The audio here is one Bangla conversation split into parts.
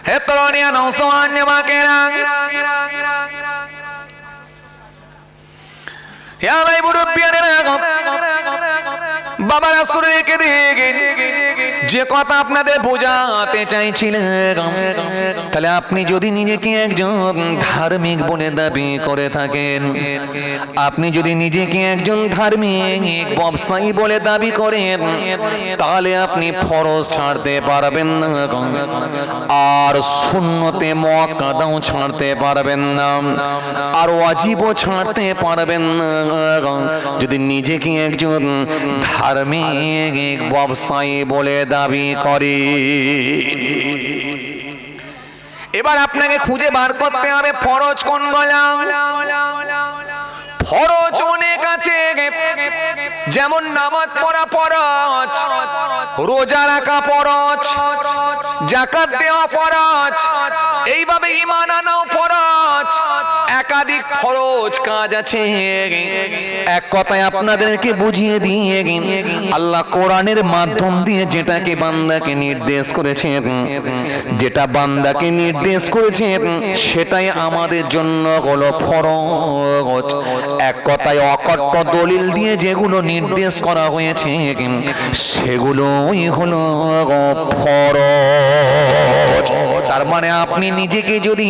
হে তরুণিয়া নওজওয়ান যুবকেরা, ইয়া ভাই মুরব্বিয়ানেরা, বাবা রাসূলকে দেখে যে কথা আপনাদের বোঝাতে চাইছিলেন, তাহলে আপনি যদি নিজেকে একজন ধার্মিক বলে দাবি করে থাকেন, আপনি যদি নিজেকে একজন ধার্মিক ব্যবসায়ী বলে দাবি করেন, তাহলে আপনি ফরজ ছাড়তে পারবেন না, আর সুন্নতে মুআক্কাদাও ছাড়তে পারবেন না, আর ওয়াজিবও ছাড়তে পারবেন না, যদি নিজেকে একজন ধার্মিক ব্যবসায়ী বলে দাবি করে। এবার আপনাকে খুঁজে বার করতে হবে ফরজ কোনগুলো। ফরজ অনেক আছে, যেমন নামাজ পড়া ফরজ, রোজা রাখা ফরজ, যাকাত দেওয়া ফরজ, এইভাবে ঈমান আনাও ফরজ। একাধিক ফরজ কাজ আছে। এক কথায় আপনাদেরকে বুঝিয়ে দিয়ে আল্লাহ কোরআনের মাধ্যম দিয়ে যেটাকে বান্দাকে নির্দেশ করেছে, যেটা বান্দাকে নির্দেশ করেছে সেটাই আমাদের জন্য হলো ফরজ। এক কথায় অকট্ট দলিল দিয়ে যেগুলো নির্দেশ করা হয়েছে সেগুলোই হলো ফরজ। তার মানে আপনি নিজেকে যদি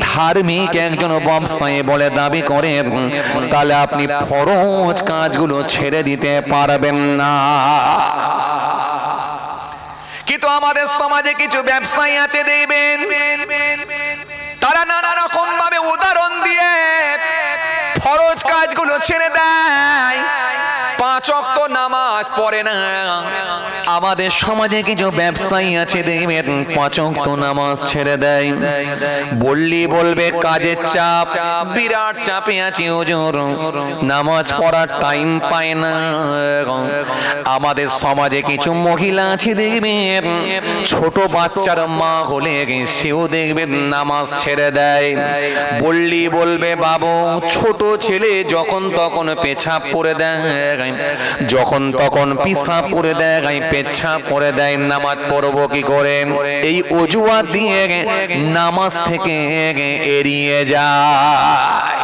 ধার্মিক একজন ব্যবসায়ী বলে দাবি করেন, তাহলে আপনি ফরজ কাজগুলো ছেড়ে দিতে পারবেন না। কিন্তু আমাদের সমাজে কিছু ব্যবসায়ী আছে, দেখবেন তারা নানা রকম ভাবে উদাহরণ দিয়ে ফরজ কাজগুলো ছেড়ে দেয়, 5 ওয়াক্ত নামাজ পড়ে না। আমাদের সমাজে কিছু ব্যবসায়ী আছে, দেখবেন 5 ওয়াক্ত নামাজ ছেড়ে দেয়, বললি বলবে কাজের চাপ, বিরাট চাপে আছে হুজুর, নামাজ পড়ার টাইম পায় না। আমাদের সমাজে কিছু মহিলা আছে, দেখবেন ছোট বাচ্চার মা হলে সেও দেখবেন নামাজ ছেড়ে দেয়, বললি বলবে বাবু ছোট ছেলে যখন তখন পেছাব করে দেয়, যখন তখন পিসাব করে দেয়, পেছাব করে দেয়, নামাজ পড়বো কি করে, এই অজুহাত দিয়ে নামাজ থেকে এড়িয়ে যায়।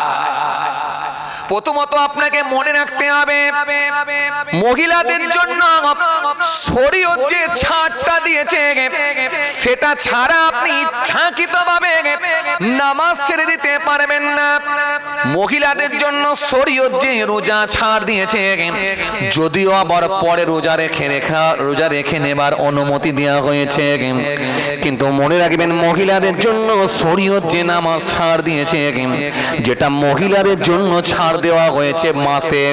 প্রথমত আপনাকে মনে রাখতে হবে মহিলাদের জন্য শরীয়ত যে ছাড়টা দিয়েছে সেটা ছাড়া আপনি ইচ্ছাকৃতভাবে নামাজ ছেড়ে দিতে পারবেন না। মহিলাদের জন্য শরীয়ত যে রোজা ছাড় দিয়েছে, যদিও আবার পরে রোজা রেখে নেবার অনুমতি দেওয়া হয়েছে, কিন্তু মনে রাখবেন মহিলাদের জন্য শরীয়ত যে নামাজ ছাড় দিয়েছে, যেটা মহিলাদের জন্য ছাড় দেওয়া হয়েছে, মাসে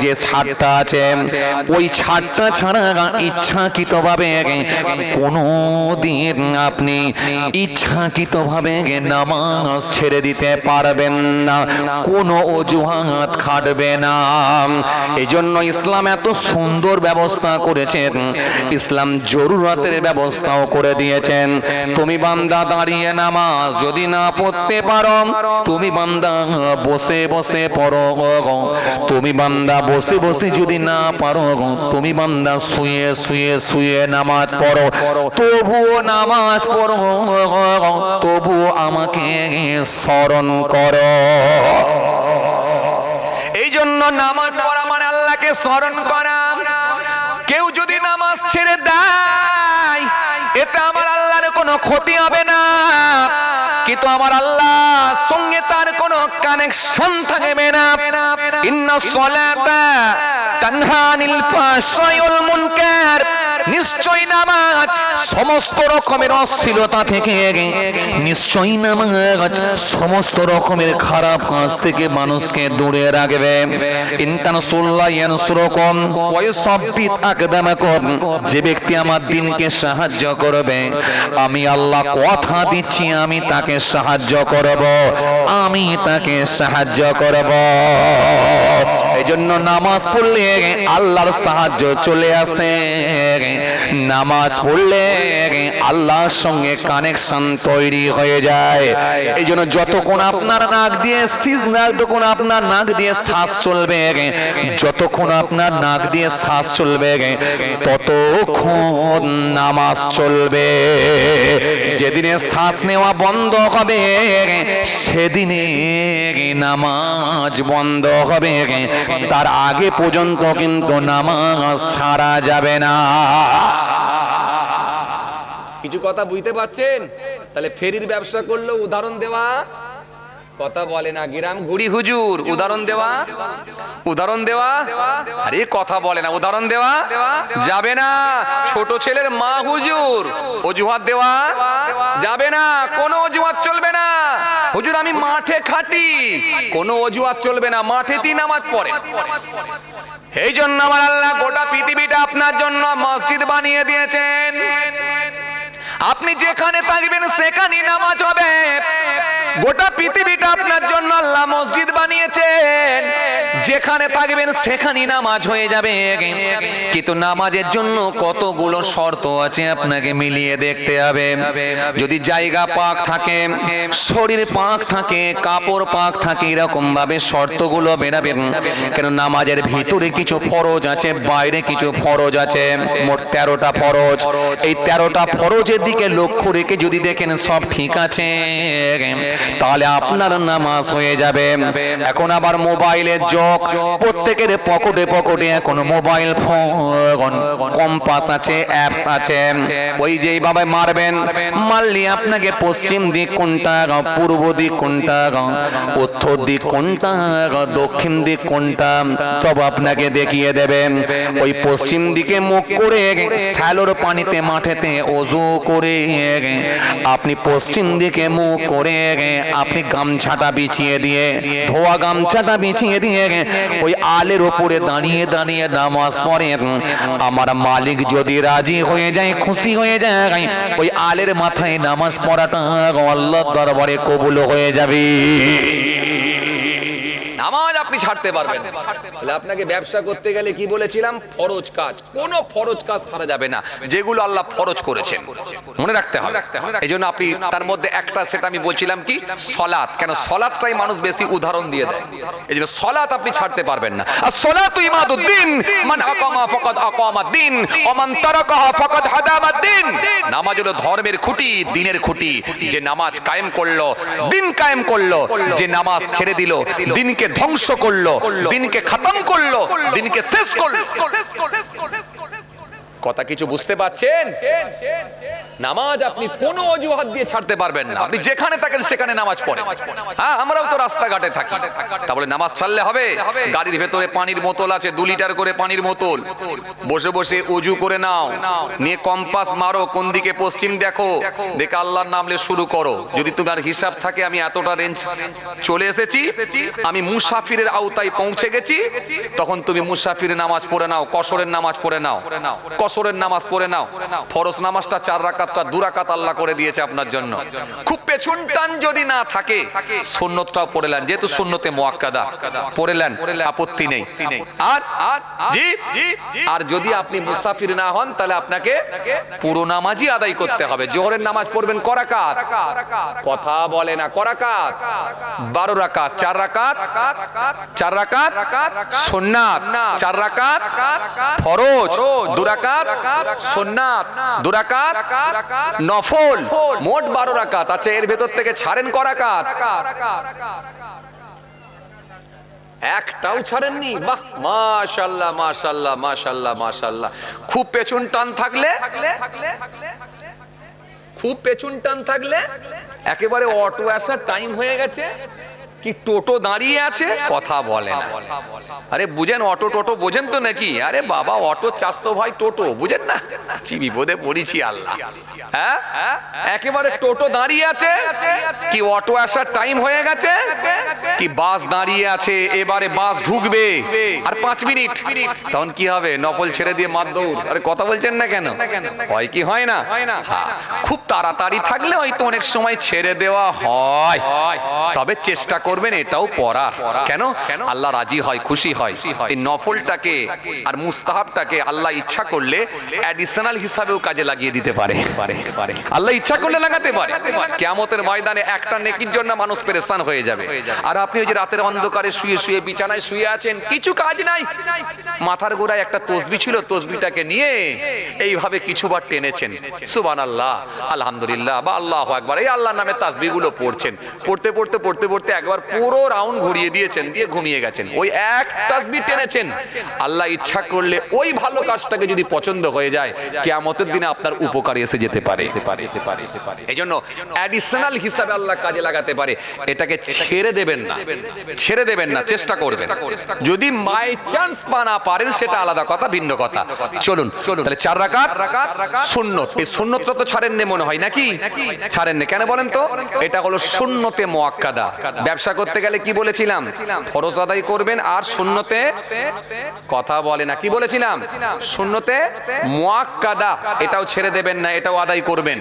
যে ছাড়টা আছে ওই ছাড়টা ছাড়া ইচ্ছাকৃতভাবে কোনো দিন আপনি ইচ্ছাকৃতভাবে নামাজ ছেড়ে দিতে পারবেন না, কোনো অজুহাত খাটবে না। এই জন্য ইসলাম এত সুন্দর ব্যবস্থা করেছেন, ইসলাম জরুরতের ব্যবস্থাও করে দিয়েছেন। তুমি বান্দা দাঁড়িয়ে নামাজ যদি না পড়তে পারো, তুমি বান্দা বসে বসে পড়ো, তুমি বান্দা বসে বসে যদি না পারো, তুমি বান্দা শুয়ে শুয়ে শুয়ে নামাজ পড়ো, তবুও নামাজ পড়ো, তবুও আমাকে স্মরণ করো। এই জন্য নামাজ পড়া মানে আল্লাহকে স্মরণ করা। কেউ যদি নামাজ ছেড়ে দেয়, এতে আমার আল্লাহর কোনো ক্ষতি হবে না, কিন্তু আমার আল্লাহর সঙ্গে তার কোনো কানেকশন থাকবে না। ইন্নাস সালাতা তানহা আনিল ফাহশাই ওয়াল মুনকার, নিশ্চয় নামাজ সমস্ত রকমের অশ্লীলতা থেকে, নিশ্চয় নামাজ সমস্ত রকমের খারাপ কাজ থেকে মানুষকে দূরে রাখবে। ইন তানসুরুল্লাহ ইয়ানসুরকুম ওয়া ইউসাব্বিত আকদামাকুম, যে ব্যক্তি আমার দ্বীনকে সাহায্য করবে, আমি আল্লাহ কথা দিচ্ছি আমি তাকে সাহায্য করব, আমি তাকে সাহায্য করব। এই জন্য নামাজ পড়লে আল্লাহর সাহায্য চলে আসে। নামাজ পড়লে আল্লাহর সঙ্গে কানেকশন তৈরি হয়ে যায়। এই জন্য যতক্ষণ আপনার নাক দিয়ে যতক্ষণ আপনার নাক দিয়ে শ্বাস চলবে, যতক্ষণ আপনার নাক দিয়ে শ্বাস চলবে ততক্ষণ নামাজ চলবে। যেদিনে শ্বাস নেওয়া বন্ধ হবে সেদিনে নামাজ বন্ধ হবে, তার আগে পর্যন্ত কিন্তু নামাজ ছাড়া যাবে না। কিছু কথা বুঝতে পারছেন? তাহলে ফেরির ব্যবসা করলেও উদাহরণ দেওয়া কথা বলে না, গ্রাম ঘুরি হুজুর উদাহরণ দেওয়া আরে কথা বলে না, উদাহরণ দেওয়া যাবে না। ছোট ছেলের মা হুজুর অজুহাত দেওয়া যাবে না, কোনো অজুহাত চলবে না। হুজুর আমি মাঠে খাটি, কোনো অজুহাত চলবে না, মাঠেতেই নামাজ পড়ে। এই জন্য আমার আল্লাহ গোটা পৃথিবীটা আপনার জন্য মসজিদ বানিয়ে দিয়েছেন। আপনি যেখানে থাকবেন সেখানেই নামাজ হবে। গোটা পৃথিবীটা আপনার জন্য আল্লাহ মসজিদ বানিয়েছেন, যেখানে থাকবেন সেখানেই নামাজ হয়ে যাবে। কিন্তু নামাজের জন্য কতগুলো শর্ত আছে আপনাকে মিলিয়ে দেখতে হবে। যদি জায়গা পাক থাকে, শরীর পাক থাকে, কাপড় পাক থাকে, এরকম ভাবে শর্তগুলো বেরাবেন। কেন নামাজের ভিতরে কিছু ফরজ আছে, বাইরে কিছু ফরজ আছে, মোট 13টা ফরজ। এই 13টা ফরজের দিকে লক্ষ্য রেখে যদি দেখেন সব ঠিক আছে তাহলে আপনার নামাজ হয়ে যাবে। এখন আবার মোবাইলের যোগ, প্রত্যেকের পকেটে পকেটে এখন মোবাইল ফোন, কম্পাস আছে, অ্যাপস আছে। ওই যেইভাবে মারবেন, মারলে আপনাকে পশ্চিম দিক কোনটা, পূর্ব দিক কোনটা, উত্তর দিক কোনটা, দক্ষিণ দিক কোনটা সব আপনাকে দেখিয়ে দেবে। ওই পশ্চিম দিকে মুখ করে স্যালোর পানিতে মাঠেতে ওযু করে আপনি পশ্চিম দিকে মুখ করে আপনি গামছাটা বিছিয়ে দিয়ে, ধোয়া গামছাটা বিছিয়ে দিয়ে ওই আলের উপরে দাঁড়িয়ে দাঁড়িয়ে নামাজ পড়েন। আমার মালিক যদি রাজি হয়ে যায়, খুশি হয়ে যায়, ওই আলের মাথায় নামাজ পড়াটা আল্লাহর দরবারে কবুল হয়ে যাবে। নামাজ আপনি ছাড়তে পারবেন। তাহলে আপনাকে ব্যবসা করতে গেলে কি বলেছিলাম? ফরজ কাজ, কোন ফরজ কাজ ছাড়া যাবে না, যেগুলো আল্লাহ ফরজ করেছেন মনে রাখতে হবে। এই জন্য আপনি তার মধ্যে একটা, সেটা আমি বলছিলাম কি, সলাত। কেন সলাতটাই মানুষ বেশি উদাহরণ দিয়ে দেয়, এই জন্য সলাত আপনি ছাড়তে পারবেন না। আর সলাতু ইমাদুদ্দিন, মান আকামা ফাকাদ আকামাদ্দিন ওয়া মান তারাকাহা ফাকাদ হাদামাদ্দিন। নামাজ হলো ধর্মের খুঁটি, দ্বীনের খুঁটি। যে নামাজ কায়েম করলো, দিন কায়েম করলো। যে নামাজ ছেড়ে দিল, দিনকে ধ্বংস করলো, দিনকে খতম করলো, দিনকে শেষ করলো। কথা কিছু বুঝতে পাচ্ছেন? নামাজ আপনি কোনো অজুহাত দিয়ে ছাড়তে পারবেন না। আপনি যেখানে থাকেন সেখানে নামাজ পড়েন। হ্যাঁ, আমরাও তো রাস্তাঘাটে থাকি, তা বলে নামাজ ছাড়লে হবে? গাড়ির ভেতরে পানির বোতল আছে, 2 লিটার করে পানির বোতল, বসে বসে অজু করে নাও, নিয়ে কম্পাস মারো, কোন দিকে পশ্চিম দেখো, দেখে আল্লাহর নাম নিয়ে শুরু করো। যদি তোমার হিসাব থাকে আমি এতটা রেঞ্জ চলে এসেছি, আমি মুসাফিরের আওতায় পৌঁছে গেছি, তখন তুমি মুসাফিরের নামাজ পড়ে নাও, কসরের নামাজ পড়ে নাও, কসরের নামাজ পড়ে নাও। ফরজ নামাজটা 4 রাকাতটা 2 রাকাত আল্লাহ করে দিয়েছে আপনার জন্য। খুব পেছন টান যদি না থাকে সুন্নতটাও পড়ে নেন, যেহেতু সুন্নতে মুআক্কাদা পড়ে নেন, আপত্তি নেই। আর যদি আপনি মুসাফির না হন তাহলে আপনাকে পুরো নামাজই আদায় করতে হবে। জোহরের নামাজ পড়বেন ক রাকাত? কথা বলে না, ক রাকাত? 12 রাকাত। 4 রাকাত, 4 রাকাত সুন্নাত, 4 রাকাত ফরজ, 2 রাকাত সুন্নাত, 2 রাকাত নফল, মোট 12 রাকাত। আচ্ছা, এর ভেতর থেকে ছাড়েন ক রাকাত? একটাও ছাড়েননি? বাহ, মাশাআল্লাহ মাশাআল্লাহ মাশাআল্লাহ মাশাআল্লাহ। খুব পেছন টান থাকলে, খুব পেছন টান থাকলে একেবারে অটো আসার টাইম হয়ে গেছে, কি টোটো দাঁড়িয়ে আছে, কথা বলে না। আরে বুঝেন, অটো টোটো বোঝেন তো নাকি? আরে বাবা, অটো চাস্তো ভাই টোটো, বুঝেন না? কি বিপদে পড়েছি আল্লাহ। হ্যাঁ, একেবারে টোটো দাঁড়িয়ে আছে, কি অটো আসার টাইম হয়ে গেছে, কি বাস দাঁড়িয়ে আছে, এবারে বাস ঢুকবে আর 5 মিনিট, তখন কি হবে? নফল ছেড়ে দিয়ে মার দৌড়। আরে কথা বলছেন না কেন? হয় কি হয় না? খুব তাড়াতাড়ি থাকলে হয়তো অনেক সময় ছেড়ে দেওয়া হয়, তবে চেষ্টা করবে করবেন এটাও পড়ার। কেন? আল্লাহ রাজি হয়, খুশি হয়। এই নফলটাকে আর মুস্তাহাবটাকে আল্লাহ ইচ্ছা করলে অ্যাডিশনাল হিসাবেও কাজে লাগিয়ে দিতে পারে। আল্লাহ ইচ্ছা করলে লাগাতে পারে। কিয়ামতের ময়দানে একটা নেকির জন্য মানুষ পেরেশান হয়ে যাবে। আর আপনি ওই যে রাতের অন্ধকারে শুয়ে শুয়ে বিছানায় শুয়ে আছেন, কিছু কাজ নাই, মাথার গোড়ায় একটা তসবিহ ছিল, তসবিহটাকে নিয়ে এইভাবে কিছুবার টেনেছেন, সুবহানাল্লাহ, আলহামদুলিল্লাহ বা আল্লাহু আকবার, এই আল্লাহর নামে তাসবিহগুলো পড়ছেন। পড়তে পড়তে পড়তে পড়তে একবার পুরো রাউন্ড ঘুরিয়ে দিয়েছেন, দিয়ে ঘুমিয়ে গেছেন। ওই এক তাসবিহ টেনেছেন। আল্লাহ ইচ্ছা করলে ওই ভালো কাজটাকে যদি পছন্দ হয়ে যায়, কিয়ামতের দিনে আপনার উপকারে এসে যেতে পারে। এইজন্য অ্যাডিশনাল হিসাবে আল্লাহ কাজে লাগাতে পারে। এটাকে ছেড়ে দেবেন না, ছেড়ে দেবেন না, চেষ্টা করবেন। যদি বাই চান্স না পারেন সেটা আলাদা কথা, ভিন্ন কথা। চলুন তাহলে 4 রাকাত সুন্নত। এই সুন্নতটা তো ছাড়েননি মনে হয়, নাকি? ছাড়েননি কেন বলেন তো? এটা হলো সুন্নতে মুআক্কাদা। ব্যবসা করতে গেলে কি বলেছিলাম? ফরজ আদায় করবেন, আর সুন্নতে কথা বলে না, কি বলেছিলাম? সুন্নতে মুআক্কাদা, এটাও ছেড়ে দেবেন না, এটাও আদায় করবেন।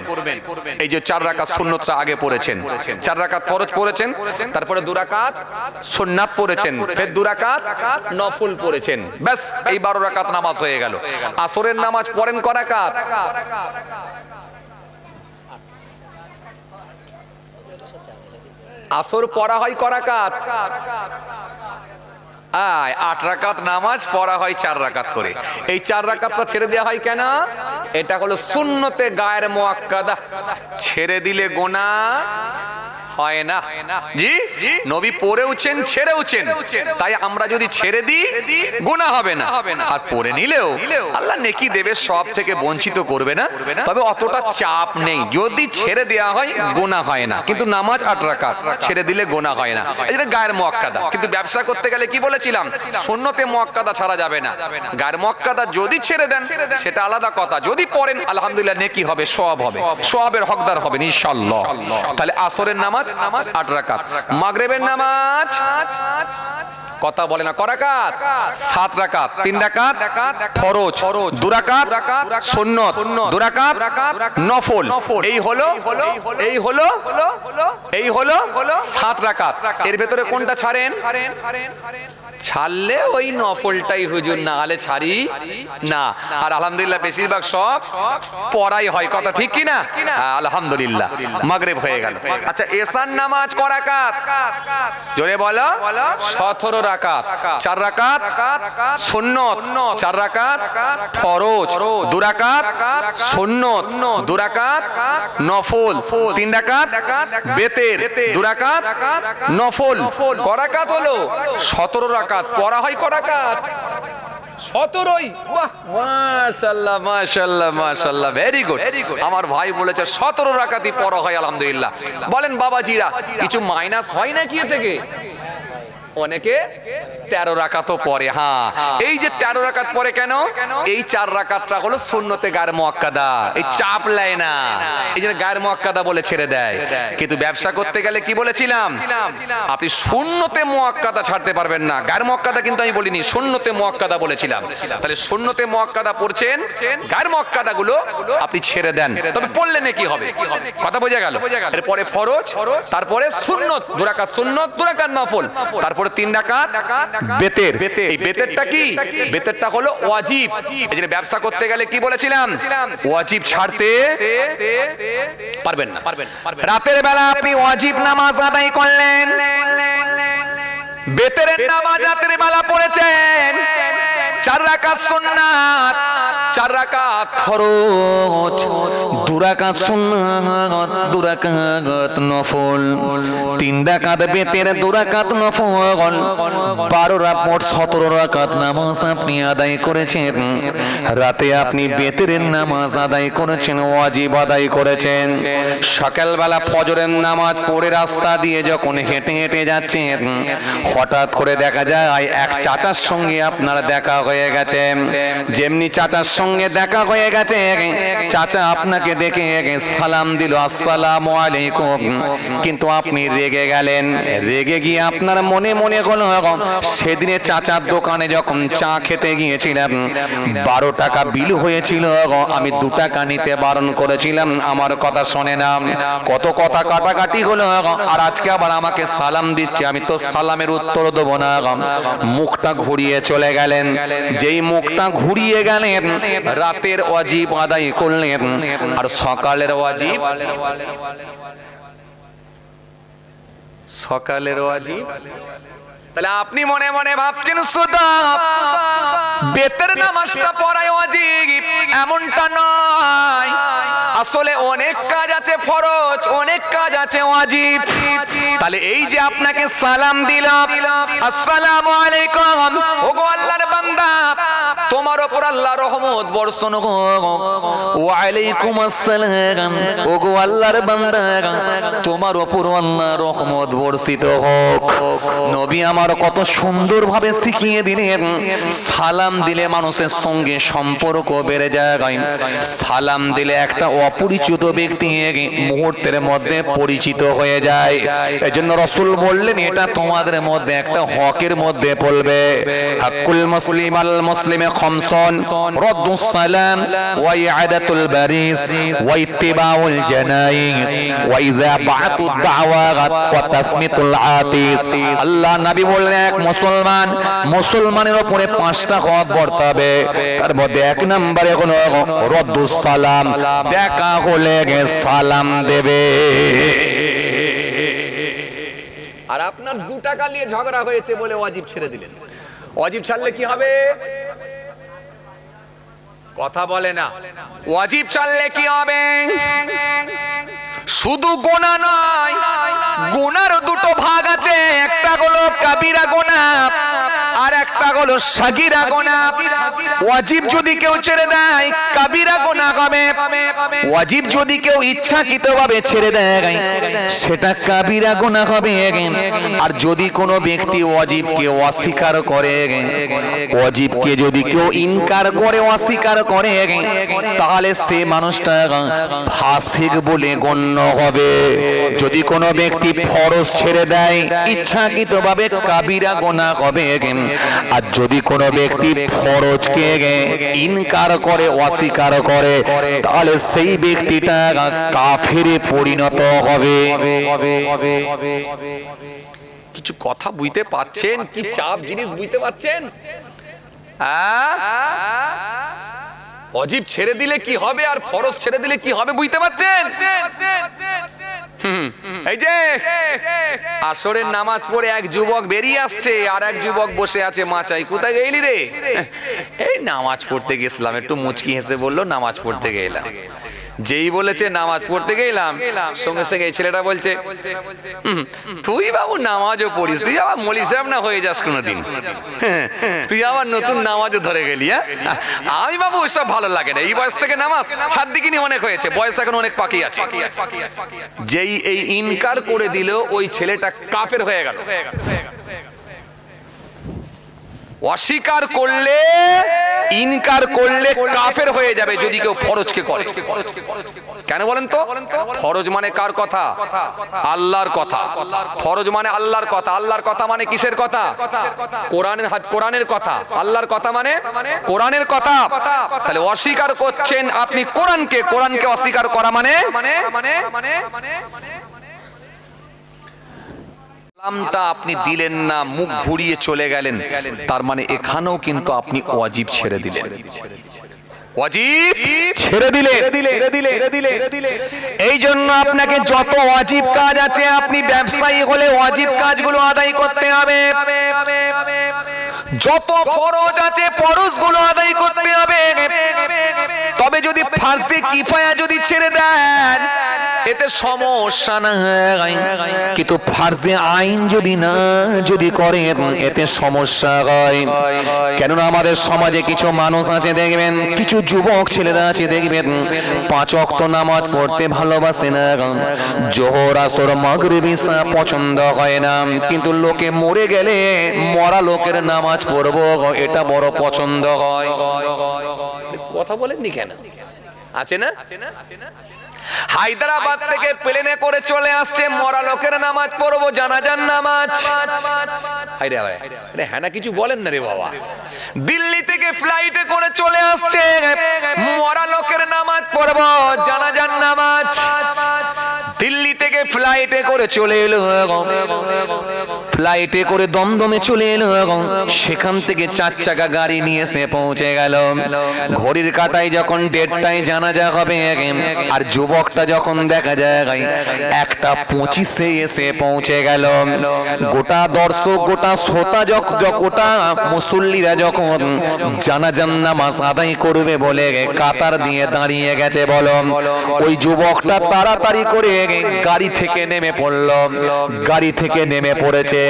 এই যে 4 রাকাত সুন্নতটা আগে পড়েছেন, 4 রাকাত ফরজ পড়েছেন, তারপরে 2 রাকাত সুন্নাত পড়েছেন, ফের 2 রাকাত নফল পড়েছেন, ব্যাস এই 12 রাকাত নামাজ হয়ে গেল। আসরের নামাজ পড়েন ক রাকাত? আসর পড়া হয় ক রাকাত? 8 রাকাত নামাজ পড়া হয় 4 রাকাত করে। এই 4 রাকাতটা ছেড়ে দেওয়া হয় কেন? এটা হলো সুন্নতে গায়ের মুআক্কাদা, ছেড়ে দিলে গুনাহ হয় না। জি, নবী পড়েওছেন, ছেড়েওছেন, তাই আমরা যদি ছেড়ে দিই গুনাহ হবে না, আর পড়ে নিলেও আল্লাহ নেকি দেবে, সব থেকে বঞ্চিত করবে না। তবে অতটা চাপ নেই, যদি ছেড়ে দেওয়া হয় গুনাহ হয় না। কিন্তু নামাজ 8 রাকাত ছেড়ে দিলে গুনাহ হয় না, এটা গায়ের মুআক্কাদা। কিন্তু ব্যবসা করতে গেলে কি বলেছিলাম? সুন্নতে মুআক্কাদা ছাড়া যাবে না। গায়ের মুআক্কাদা যদি ছেড়ে দেন সেটা আলাদা কথা, যদি পড়েন আলহামদুলিল্লাহ নেকি হবে, সওয়াব হবে, সওয়াবের হকদার হবেন ইনশাআল্লাহ। তাহলে আসরের নামাজ 8 রাকাত, মাগরিবের নামাজ কথা বলে না ক রাকাত? 7 রাকাত, 3 রাকাত ফরজ, 2 রাকাত সুন্নত, 2 রাকাত নফল। এই হলো 7 রাকাত। এর ভেতরে কোনটা ছাড়েন? ছাড়লে ওই নফলটাই হুজুর, না হলে ছাড়ি না। আর আলহামদুলিল্লাহ বেশিরভাগ সব পড়াই হয়, কথা ঠিক কি না? আলহামদুলিল্লাহ মাগরিব হয়ে গেল। আচ্ছা, এশার নামাজ ক রাকাত? জোরে বলো। 17 রাকাত, 4 রাকাত সুন্নত, 4 রাকাত ফরজ, 2 রাকাত সুন্নত, 2 রাকাত নফল, 3 রাকাত বেতের, 2 রাকাত নফল। ক রাকাত হলো? 17 রাকাত। পড়া হয় ক রাকাত? 17ই। বাহ, মাশাআল্লাহ মাশাআল্লাহ মাশাআল্লাহ, ভেরি গুড। আমার ভাই বলেছে 17 রাকাতই পড়া হয়, আলহামদুলিল্লাহ। বলেন বাবাজিরা, কিছু মাইনাস হয় নাকি এ থেকে? অনেকে 13 রাকাতও পড়ে। হ্যাঁ, এই যে 13 রাকাত পড়ে কেন? এই 4 রাকাতটা হলো সুন্নতে গায়ের মুআক্কাদা, এই চাপ নেয় না, এই জন্য গায়ের মুআক্কাদা বলে ছেড়ে দেয়। কিন্তু ব্যবসা করতে গেলে কি বলেছিলাম? আপনি সুন্নতে মুআক্কাদা ছাড়তে পারবেন না। গায়ের মুআক্কাদা কিন্তু আমি বলিনি, সুন্নতে মুআক্কাদা বলেছিলাম। তাহলে সুন্নতে মুআক্কাদা পড়ছেন, গায়ের মুআক্কাদা গুলো আপনি ছেড়ে দেন, তবে পড়লে নাকি হবে, কথা বোঝা গেল? এরপরে ফরজ, তারপরে সুন্নত, 2 রাকাত সুন্নত, 2 রাকাত নফল, তারপরে 3 রাকাত বেতের। এই বেতেরটা কি? বেতেরটা হলো ওয়াজিব। এই যে ব্যবসা করতে গেলে কি বলেছিলাম? ওয়াজিব ছাড়তে পারবেন না। রাতের বেলা আপনি ওয়াজিব নামাজ আদায় করলেন, বেতের নামাজ রাতের বেলা পড়েছেন, 4 রাকাত সুন্নাত, 4 রাকাত ফরজ, 2 রাকাত সুন্নাত, 2 রাকাত নফল, 3 রাকাত বেতের, 2 রাকাত নফল, 12 রাকাত 17 রাকাত নামাজ আপনি আদায় করেছেন। রাতে আপনি বেতের নামাজ আদায় করেছেন, ওয়াজিব আদায় করেছেন। সকালবেলা ফজরের নামাজ পড়ে রাস্তা দিয়ে যখন হেঁটে হেঁটে যাচ্ছেন, হঠাৎ করে দেখা যায় এক চাচার সঙ্গে আপনার দেখা হয়ে গেছে, যেমনি চাচার সঙ্গে দেখা হয়ে গেছে, চাচা আপনাকে দেখে সালাম দিল আসসালামু আলাইকুম, কিন্তু আপনি রেগে গেলেন। রেগে গিয়ে আপনার মনে মনে হলো সেদিনে চাচার দোকানে যখন চা খেতে গিয়েছিলাম 12 টাকা বিল হয়েছিল, আমি 2 টাকা নিতে বারণ করেছিলাম, আমার কথা শোনে না, কত কথা কাটাকাটি হলো, আর আজকে আবার আমাকে সালাম দিচ্ছে, আমি তো সালামের উত্তর দেবো না। মুখটা ঘুরিয়ে চলে গেলেন। যেই মুখটা ঘুরিয়ে গেলেন রাতের ওয়াজিব আদায় করলেন, আর সকালের ওয়াজিব তাহলে আপনি মনে মনে ভাবছেন শুধু বেতের নামাজটা পড়ায় ওয়াজিব, এমনটা নয়। আসলে অনেক কাজ আছে ফরজ, অনেক কাজ আছে ওয়াজিব। তাহলে এই যে আপনাকে সালাম দিলাম আসসালামু আলাইকুম, ওগো আল্লাহর বান্দা তোমার উপর আল্লাহর রহমত বর্ষণ হোক। ওয়া আলাইকুম আসসালাম, ওগো আল্লাহর বান্দা তোমার উপর আল্লাহর রহমত বর্ষিত হোক। নবী আমার কত সুন্দরভাবে শিখিয়ে দিলেন, সালাম দিলে মানুষের সঙ্গে সম্পর্ক বেড়ে যায়। সালাম দিলে একটা অপরিচিত ব্যক্তি মুহূর্তের মধ্যে পরিচিত হয়ে যায়। এজন্য রাসূল বললেন এটা তোমাদের মধ্যে একটা হকের মধ্যে পড়বে। হাক্কুল মুসলিম আল মুসলিমে খামসুন, রাদ্দুস সালাম ওয়া ইআদাতুল বারিস ওয়া ইত্তিবাউল জানাইজ ওয়া ইযা বাআতুদ দাওয়াত ওয়া তাসমিতুল আতিস। আল্লাহ নবী বললেন এক মুসলমানের উপরে 5টা হক বর্তাবে, তার মধ্যে 1 নম্বরে হলো রাদ্দুস সালাম, দেখা হলে সালাম দেবে। আর আপনার 2 টাকা নিয়ে ঝগড়া হয়েছে বলে ওয়াজিব ছেড়ে দিলেন। ওয়াজিব ছাড়লে কি হবে? কথা বলে না। ওয়াজিব ছাড়লে কি হবে? শুধু গুনাহ নয়, গুনার 2টো ভাগ আছে, একটা হলো কাবিরা গুনাহ আর একটা হলো সাগীরা গুনাহ। ওয়াজিব যদি কেউ ছেড়ে দেয় কাবিরা গুনাহ হবে, ওয়াজিব যদি কেউ ইচ্ছাকৃতভাবে ছেড়ে দেয় সেটা কাবিরা গুনাহ হবে। আর যদি কোনো ব্যক্তি ওয়াজিবকে অস্বীকার করে, ওয়াজিবকে যদি কেউ ইনকার করে অস্বীকার করে, তাহলে সে মানুষটা ফাসিক বলে গণ্য হবে। যদি কোনো ব্যক্তি ফরজ ছেড়ে দেয় ইচ্ছাকৃতভাবে কাবিরা গুনাহ হবে, আর যদি কোনো ব্যক্তি ফরজকে ইনকার করে অস্বীকার করে তাহলে সেই ব্যক্তিটা কাফেরে পরিণত হবে। কিছু কথা বুঝতে পাচ্ছেন? কি চাপ জিনিস বুঝতে পাচ্ছেন? ওয়াজিব ছেড়ে দিলে কি হবে আর ফরজ ছেড়ে দিলে কি হবে বুঝতে পাচ্ছেন? এই যে আসরের নামাজ পড়ে এক যুবক বেরিয়ে আসছে, আর এক যুবক বসে আছে মাচায়। কোথায় গেলি রে? এই নামাজ পড়তে গেছিলাম, একটু মুচকি হেসে বললো নামাজ পড়তে গেলাম। যেই বলেছে নামাজ পড়তে গেলাম, সঙ্গে সঙ্গে এই ছেলেটা বলছে তুই বাবু নামাজও পড়িস, তুই আবার মৌলভী সাহেব না হয়ে যাস কোনোদিন, তুই আবার নতুন নামাজও ধরে গেলি। আমি বাবু ওইসব ভালো লাগে না, এই বয়স থেকে নামাজ ছাড় দিকিনি, অনেক হয়েছে, বয়স এখন অনেক বাকি আছে। যেই এই ইনকার করে দিল ওই ছেলেটা কাফের হয়ে গেল। অস্বীকার করলে ইনকার করলে কাফের হয়ে যাবে যদি কেউ ফরজকে করে। কেন বলেন তো? ফরজ মানে কার কথা? আল্লাহর কথা। ফরজ মানে আল্লাহর কথা। আল্লাহর কথা মানে কিসের কথা? কোরআনের কথা। আল্লাহর কথা মানে কোরআনের কথা। তাহলে অস্বীকার করছেন আপনি কোরআনকে, কোরআনকে অস্বীকার করা মানে সালামটা আপনি দিলেন না, মুখ ঘুরিয়ে চলে গেলেন, তার মানে এখানেও কিন্তু আপনি ওয়াজিব ছেড়ে দিলেন। ওয়াজিব ছেড়ে দিলেন। এই জন্য আপনাকে যত ওয়াজিব কাজ আছে, আপনি ব্যবসায়ী হলে ওয়াজিব কাজগুলো আদায় করতে হবে। যত ফরজ আছে ফরজগুলো আদায় করতে হবে। তবে যদি ফারজে কিফায়া যদি ছেড়ে দেন এতে সমস্যা নাই, কিন্তু ফারজে আইন যদি করেন এতে সমস্যা হয়। কেননা আমাদের সমাজে কিছু মানুষ আছে দেখবেন, কিছু যুবক ছেলেরা আছে দেখবেন 5 ওয়াক্ত নামাজ পড়তে ভালোবাসে না, জোহর আসর মাগরিব ইশা পছন্দ হয় না, কিন্তু লোকে মরে গেলে মরা লোকের নামাজ নামাজ পড়বো, এটা বড় পছন্দ হয়। কথা বলেননি কেন? আছে না? হায়দ্রাবাদ থেকে প্লেনে করে চলে আসছে, মরা লোকের নামাজ পড়বো, জানাজার নামাজ। হ্যাঁ না, কিছু বলেন না রে বাবা। দিল্লি থেকে ফ্লাইটে করে চলে আসছে, মরা লোকের নামাজ পড়বো, জানাজার নামাজ। দিল্লি থেকে ফ্লাইটে করে চলে এলো, ফ্লাইটে করে দমদমে চলে এলো, সেখান থেকে 4 চাকা গাড়ি নিয়ে এসে পৌঁছে গেল। ঘড়ির কাঁটায় যখন 1:30টায় জানাজা হবে, আর যুবকটা যখন দেখা যায় 1:25-এ এসে পৌঁছে গেল। গোটা দর্শক, গোটা শ্রোতা, গোটা মুসল্লিরা যখন জানাজার নামাজ আদায় করবে বলে কাতার দিয়ে দাঁড়িয়ে গেছে, বলো ওই যুবকটা তাড়াতাড়ি করে গাড়ি থেকে নেমে পড়ল। গাড়ি থেকে নেমে পড়েছে,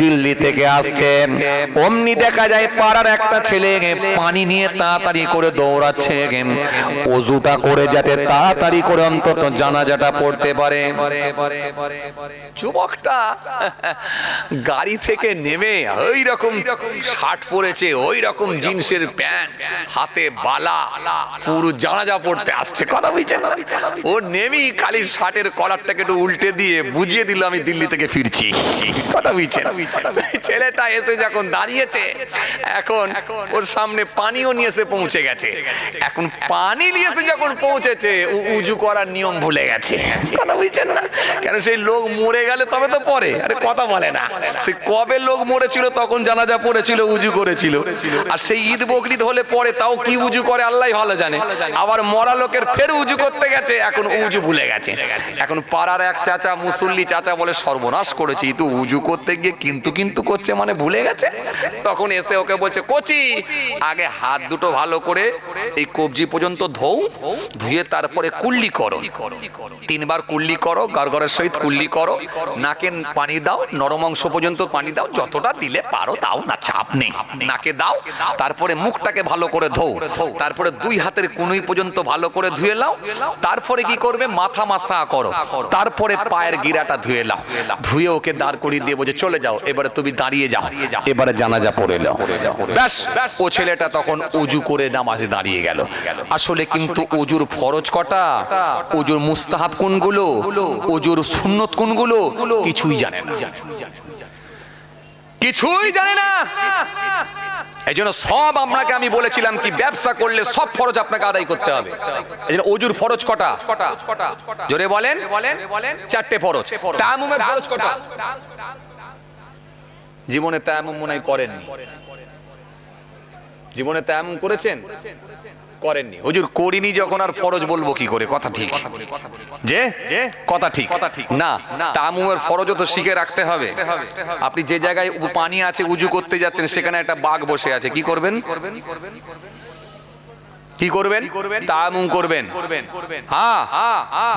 দিল্লি থেকে আসছে। অমনি দেখা যায় পাড়ার একটা ছেলে পানি নিয়ে তাড়াতাড়ি করে দৌড়াচ্ছে, ওযুটা করে যাতে তাড়াতাড়ি করে অন্তত জানাজাটা পড়তে পারে। যুবকটা গাড়ি থেকে নেমে ওই রকম শার্ট পরেছে, ওই রকম জিন্সের প্যান্ট, হাতে বালা, পুরো জানাজা পড়তে আসছে। কথা বুঝছেন? ও নেমেই খালি শার্টের কলারটাকে একটু উল্টে দিয়ে বুঝিয়ে দিল আমি দিল্লি থেকে ফিরছি। কথা বুঝছেন? ছেলেটা এসে যখন দাঁড়িয়েছে, এখন ওর সামনে পানিও নিয়ে এসে পৌঁছে গেছে। এখন পানি নিয়ে এসে যখন পৌঁছেছে, উজু করার নিয়ম ভুলে গেছে। কথা বুঝছেন না? কেন সেই লোক মরে গেলে তবে তো পরে, আরে কথা বলে না। সে কবে লোক মরেছিল তখন জানাজা পড়েছিল, উজু করেছিল। আর সেই ঈদ বকরিদ হলে পরে তাও কি উজু করে আল্লাহ ভালো জানে। আবার মরা লোকের ফের উজু করতে গেছে, এখন উজু ভুলে গেছে। এখন পাড়ার এক চাচা, মুসল্লি চাচা বলে, সর্বনাশ করেছি, তো উজু করতে গিয়ে কিন্তু করছে, মানে ভুলে গেছে। তখন এসে ওকে বলছে, কোচি আগে হাত দুটো ভালো করে এই কবজি পর্যন্ত ধুয়ে তারপরে কুল্লি করো, 3 বার কুল্লি করো, গড়গড়ের সহিত কুল্লি করো, নাকে পানি দাও, নরম অংশ পর্যন্ত পানি দাও, যতটা দিলে পারো দাও না, চাপ নেই, নাকে দাও। তারপরে মুখটাকে ভালো করে ধোও, তারপরে 2 হাতের কুনুই পর্যন্ত ভালো করে ধুয়ে নাও। তারপরে কি করবে, মাথা মাসা করো, তারপরে পায়ের গিরাটা ধুয়ে নাও। ধুয়ে ওকে দাঁড় করিয়ে দিয়ে বলছে, চলে যাও, এবারে তুমি দাঁড়িয়ে যাও, এবারে জানাজা পড়ে নাও। ব্যাস, ও ছেলেটা তখন উজু করে নামাজে দাঁড়িয়ে গেল। আসলে কিন্তু উজুর ফরজ কটা, উজুর মুস্তাহাব কোনগুলো, উজুর সুন্নত কোনগুলো, কিছুই জানে না, কিছুই জানে না। এই জন্য সব আপনাকে আমি বলেছিলাম কি, ব্যবসা করলে সব ফরজ আপনাকে আদায় করতে হবে। এই জন্য উজুর ফরজ কটা, জোরে বলেন। 4টে ফরজ। তায়াম্মুমের ফরজ কটা? জীবনে তায়াম্মুম মনে হয় করেননি। জীবনে তায়াম্মুম করেছেন? করেননি। হুজুর করিনি যখন আর ফরজ বলবো কি করে? কথা ঠিক যে কথা ঠিক না। তায়াম্মুমের ফরজও তো শিখে রাখতে হবে। আপনি যে জায়গায় পানি আছে উজু করতে যাচ্ছেন, সেখানে একটা বাঘ বসে আছে, কি করবেন? কি করবেন? তায়াম্মুম করবেন। হ্যাঁ,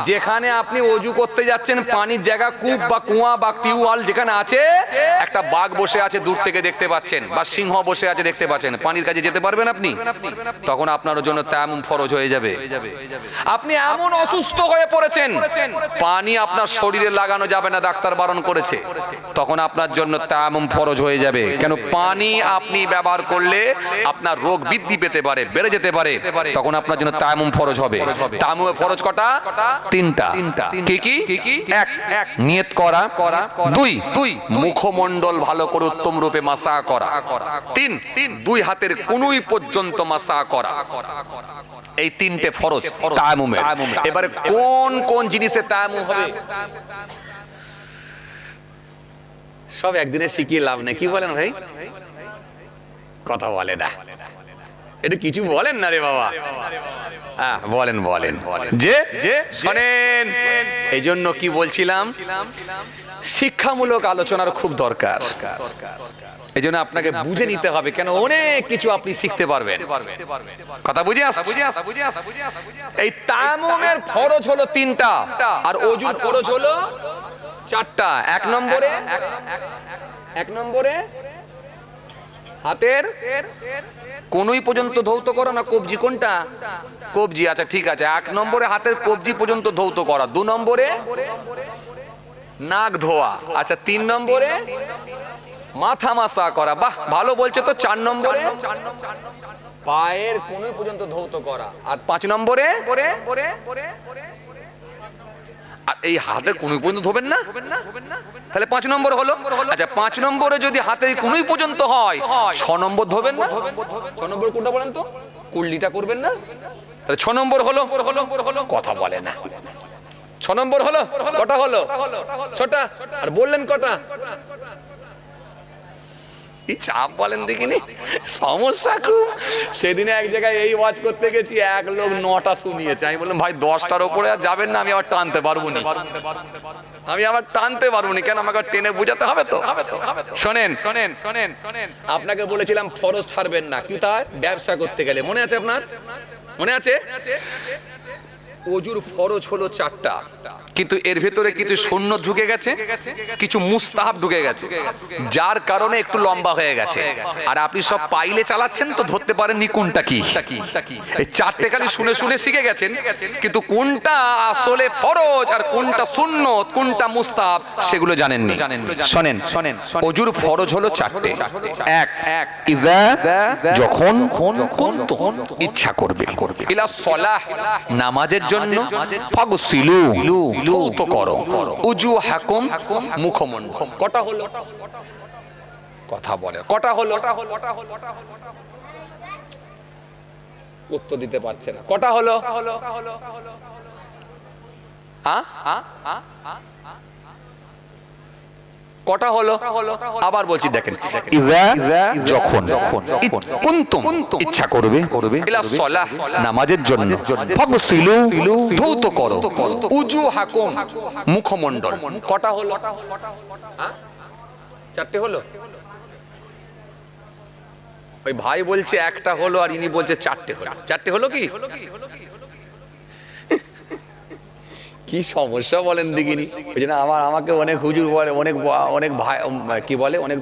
যেখানে আপনি ওযু করতে যাচ্ছেন, পানির জায়গা, কূপ বা কুয়া বা টিউবওয়েল যেখানে আছে, একটা বাঘ বসে আছে দূর থেকে দেখতে পাচ্ছেন, বা সিংহ বসে আছে দেখতে পাচ্ছেন, পানির কাছে যেতে পারবেন আপনি? তখন আপনার জন্য তায়াম্মুম ফরজ হয়ে যাবে। আপনি এমন অসুস্থ হয়ে পড়েছেন, পানি আপনার শরীরে লাগানো যাবে না, ডাক্তার বারণ করেছে, তখন আপনার জন্য তায়াম্মুম ফরজ হয়ে যাবে। কেন? পানি আপনি ব্যবহার করলে আপনার রোগ বৃদ্ধি পেতে পারে, বেড়ে যেতে পারে, তখন আপনার জন্য তায়াম্মুম ফরজ হবে। তায়াম্মুমের ফরজ কটা? 3টা। কি কি? 1 নিয়ত করা, 2 মুখমণ্ডল ভালো করে উত্তম রূপে মাসা করা, 3 2 হাতের কুনুই পর্যন্ত মাসা করা। এই 3টে ফরজ তায়াম্মুমের। এবারে কোন কোন জিনিসে তায়াম্মুম হবে সব একদিনে শিখিয়ে লাভ নেই। কি বলেন ভাই? কথা বলে না, এটা কিছু বলেন না রে বাবা। হ্যাঁ, বলেন যে শোনেন। এই জন্য কি বলছিলাম, শিক্ষামূলক আলোচনার খুব দরকার। এই জন্য আপনাকে বুঝে নিতে হবে, কেন অনেক কিছু আপনি শিখতে পারবেন। কথা বুঝে আসছে? এই তায়াম্মুমের ফরজ হলো 3টা, আর ওযুর ফরজ হলো 4টা। 1 নম্বরে হাতের কোনুই পর্যন্ত ধৌত করা, না কবজি? কোনটা? কবজি। আচ্ছা ঠিক আছে। 1 নম্বরে হাতের কবজি পর্যন্ত ধৌত করা, 2 নম্বরে নাক ধোয়া, আচ্ছা 3 নম্বরে মাথা মাসা করা, বাহ ভালো বলছে তো। 4 নম্বরে পায়ের কোণে পর্যন্ত ধৌত করা, আর 5 নম্বরে আর এই হাতের কোণে পর্যন্ত ধোবেন না, তাহলে 5 নম্বর হলো। আচ্ছা 5 নম্বরে যদি হাতের কোণে পর্যন্ত হয়, 6 নম্বর ধোবেন না? 6 নম্বর কোনটা বলেন তো? কুল্লিটা করবেন না? তাহলে 6 নম্বর হলো। কথা বলে না। 6 নম্বর হলো, কটা হলো? 6টা। আর বললেন কটা? এই চাপ বলেন দেখিনি, সমস্যা খুব। সেদিনে এক জায়গায় এই ওয়াজ করতে গেছি, এক লোক 9টা শুনিয়েছে। আমি বললাম ভাই 10টার উপরে আর যাবেন না, আমি আবার টানতে পারবো না, কেন আমাকে টেনে বুঝাতে হবে তো। শোনেন, আপনাকে বলেছিলাম ফরজ ছাড়বেন না, কি তাই? ব্যবসা করতে গেলে মনে আছে আপনার? মনে আছে? ওজুর ফরজ হলো 4টা, কিন্তু এর ভেতরে কিছু সুন্নত ঢুকে গেছে, কিছু মুস্তাহাব ঢুকে গেছে, যার কারণে একটু লম্বা হয়ে গেছে। আর আপনি সব পাইলে চালাচ্ছেন তো ধরতে পারেননি কোনটা কি। এই 4টে খালি শুনে শুনে শিখে গেছেন, কিন্তু কোনটা আসলে ফরজ আর কোনটা সুন্নত, কোনটা মুস্তাহাব সেগুলো জানেননি। শোনেন, ওজুর ফরজ হলো 4টে। এক, ইযা, যখন ইচ্ছা করবে, ইলা সলাহ, নামাজের জন্য, ফাগসিলু, ধৌত করো, উজুহাকুম, মুখমণ্ডল। কটা হলো? কথা বলে কটা হলো? উত্তর দিতে পারছে না। কটা হলো? কটা হলো? আবার বলছি দেখেন, ইযা, যখন কুনতুম, ইচ্ছা করবে, ইলা সলাহ, নামাজের জন্য, ফাগসিলু, ধৌত করো, উজুহাকুম, মুখমণ্ডল। কটা হলো? 4টে হলো। ওই ভাই বলছে একটা হলো, আর ইনি বলছে 4টে হলো। 4টে হলো কি? কি সমস্যা বলেন দেখিনি। ওই জন্য আমাকে অনেক হুজুর বলে, অনেক ভাই কি বলে, অনেক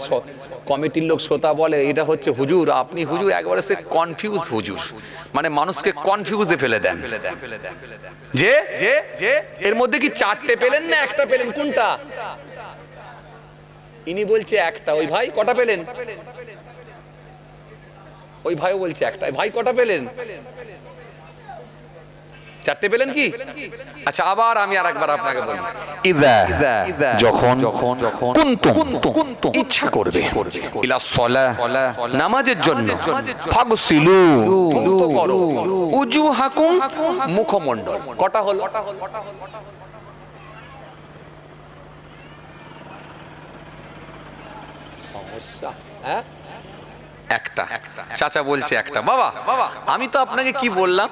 কমিটির লোক শ্রোতা বলে এটা হচ্ছে হুজুর, আপনি হুজুর একবারে সে কনফিউজ হুজুর, মানে মানুষকে কনফিউজে ফেলে দেন। যে এর মধ্যে কি 4টে পেলেন না একটা পেলেন, কোনটা? ইনি বলছে একটা। ওই ভাই কটা পেলেন? ওই ভাইও বলছে একটা। ভাই কটা পেলেন? 4টে পেলেন কি? আচ্ছা আবার আমি আরেকবার আপনাকে বলি, ইযা, যখন কুনতুম, ইচ্ছা করবে, ইলা সলাহ, নামাজের জন্য, ফাগসিলু, ধৌত করো, উজুহাকুম, মুখমণ্ডল। কটা হলো? সমস্যা। হ্যাঁ, একটা। চাচা বলছে একটা। বাবা আমি তো আপনাকে কি বললাম,